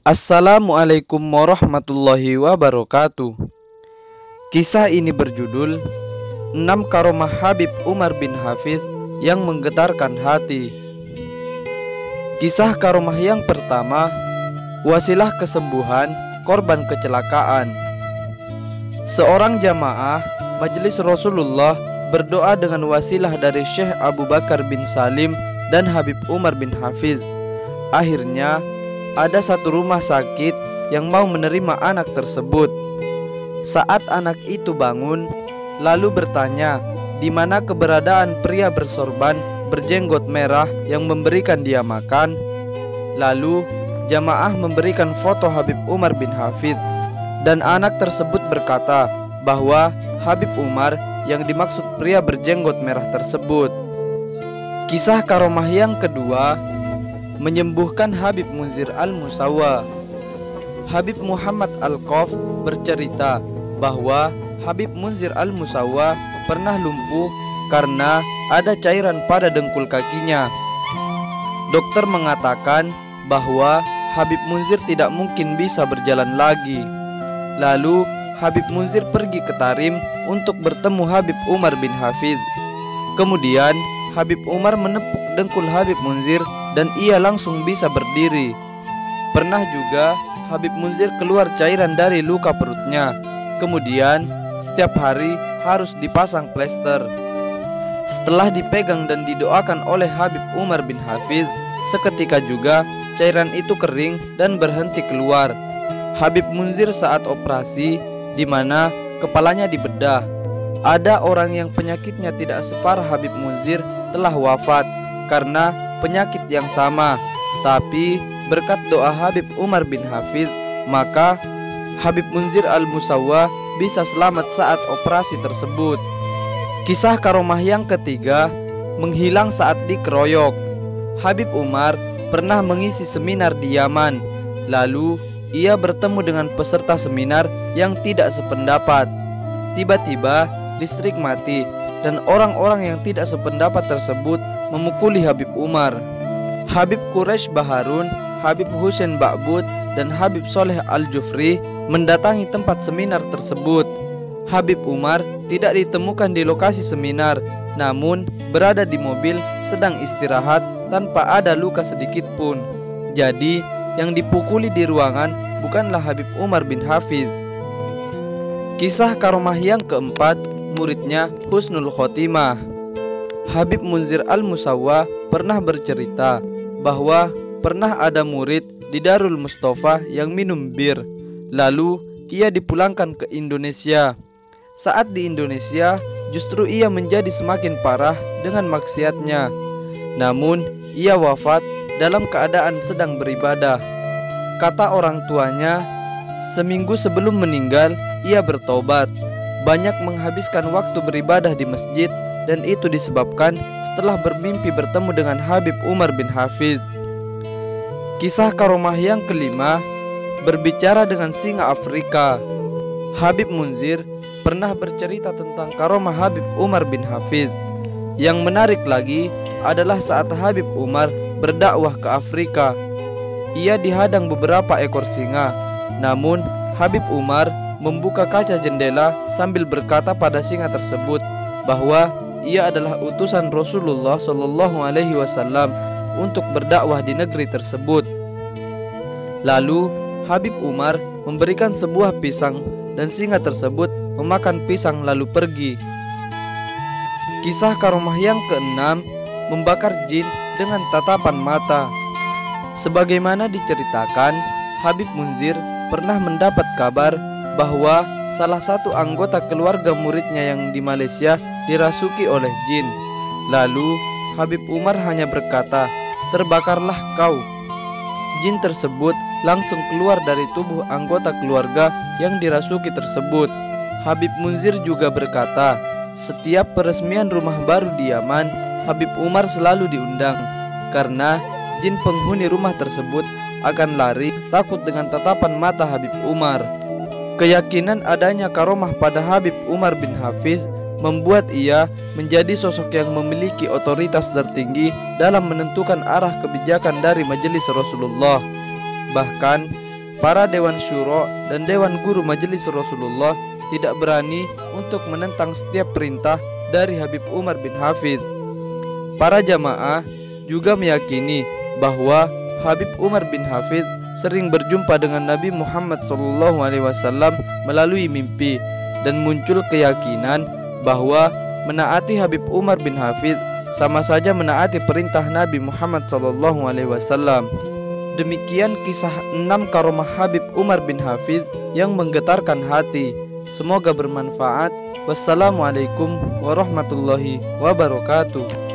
Assalamualaikum warahmatullahi wabarakatuh. Kisah ini berjudul 6 Karomah Habib Umar bin Hafidh yang menggetarkan hati. Kisah karomah yang pertama, wasilah kesembuhan korban kecelakaan. Seorang jamaah Majelis Rasulullah berdoa dengan wasilah dari Syekh Abu Bakar bin Salim dan Habib Umar bin Hafidh. Akhirnya ada satu rumah sakit yang mau menerima anak tersebut. Saat anak itu bangun, lalu bertanya di mana keberadaan pria bersorban berjenggot merah yang memberikan dia makan. Lalu jamaah memberikan foto Habib Umar bin Hafidh, dan anak tersebut berkata bahwa Habib Umar yang dimaksud pria berjenggot merah tersebut. Kisah karomah yang kedua, menyembuhkan Habib Munzir al-Musawa. Habib Muhammad Al-Qaf bercerita bahwa Habib Munzir al-Musawa pernah lumpuh karena ada cairan pada dengkul kakinya. Dokter mengatakan bahwa Habib Munzir tidak mungkin bisa berjalan lagi. Lalu Habib Munzir pergi ke Tarim untuk bertemu Habib Umar bin Hafidh. Kemudian Habib Umar menepuk dengkul Habib Munzir dan ia langsung bisa berdiri. Pernah juga Habib Munzir keluar cairan dari luka perutnya. Kemudian setiap hari harus dipasang plester. Setelah dipegang dan didoakan oleh Habib Umar bin Hafidh, seketika juga cairan itu kering dan berhenti keluar. Habib Munzir saat operasi di mana kepalanya dibedah. Ada orang yang penyakitnya tidak separah Habib Munzir telah wafat karena penyakit yang sama, tapi berkat doa Habib Umar bin Hafidh, maka Habib Munzir al-Musawa bisa selamat saat operasi tersebut. Kisah karomah yang ketiga, menghilang saat dikeroyok. Habib Umar pernah mengisi seminar di Yaman. Lalu ia bertemu dengan peserta seminar yang tidak sependapat. Tiba-tiba listrik mati dan orang-orang yang tidak sependapat tersebut memukuli Habib Umar. Habib Quraisy Baharun, Habib Husain Ba'bud, dan Habib Soleh Al-Jufri mendatangi tempat seminar tersebut. Habib Umar tidak ditemukan di lokasi seminar, namun berada di mobil sedang istirahat tanpa ada luka sedikit pun. Jadi yang dipukuli di ruangan bukanlah Habib Umar bin Hafidh. Kisah karomah yang keempat, muridnya Husnul Khotimah. Habib Munzir al-Musawa pernah bercerita bahwa pernah ada murid di Darul Mustafa yang minum bir. Lalu ia dipulangkan ke Indonesia. Saat di Indonesia, justru ia menjadi semakin parah dengan maksiatnya. Namun ia wafat dalam keadaan sedang beribadah. Kata orang tuanya, seminggu sebelum meninggal ia bertobat. Banyak menghabiskan waktu beribadah di masjid, dan itu disebabkan setelah bermimpi bertemu dengan Habib Umar bin Hafidh. Kisah karomah yang kelima, berbicara dengan singa Afrika. Habib Munzir pernah bercerita tentang karomah Habib Umar bin Hafidh. Yang menarik lagi adalah saat Habib Umar berdakwah ke Afrika. Ia dihadang beberapa ekor singa. Namun Habib Umar membuka kaca jendela sambil berkata pada singa tersebut bahwa ia adalah utusan Rasulullah Shallallahu Alaihi Wasallam untuk berdakwah di negeri tersebut. Lalu Habib Umar memberikan sebuah pisang dan singa tersebut memakan pisang lalu pergi. Kisah karomah yang keenam, membakar jin dengan tatapan mata. Sebagaimana diceritakan, Habib Munzir pernah mendapat kabar bahwa salah satu anggota keluarga muridnya yang di Malaysia dirasuki oleh jin. Lalu Habib Umar hanya berkata, "Terbakarlah kau." Jin tersebut langsung keluar dari tubuh anggota keluarga yang dirasuki tersebut. Habib Munzir juga berkata, setiap peresmian rumah baru di Yaman, Habib Umar selalu diundang karena jin penghuni rumah tersebut akan lari takut dengan tatapan mata Habib Umar. Keyakinan adanya karomah pada Habib Umar bin Hafidh membuat ia menjadi sosok yang memiliki otoritas tertinggi dalam menentukan arah kebijakan dari Majelis Rasulullah. Bahkan para Dewan Syuro dan Dewan Guru Majelis Rasulullah tidak berani untuk menentang setiap perintah dari Habib Umar bin Hafidh. Para jamaah juga meyakini bahwa Habib Umar bin Hafidh sering berjumpa dengan Nabi Muhammad SAW melalui mimpi, dan muncul keyakinan bahwa menaati Habib Umar bin Hafidh sama saja menaati perintah Nabi Muhammad SAW. Demikian kisah 6 karomah Habib Umar bin Hafidh yang menggetarkan hati. Semoga bermanfaat. Wassalamualaikum warahmatullahi wabarakatuh.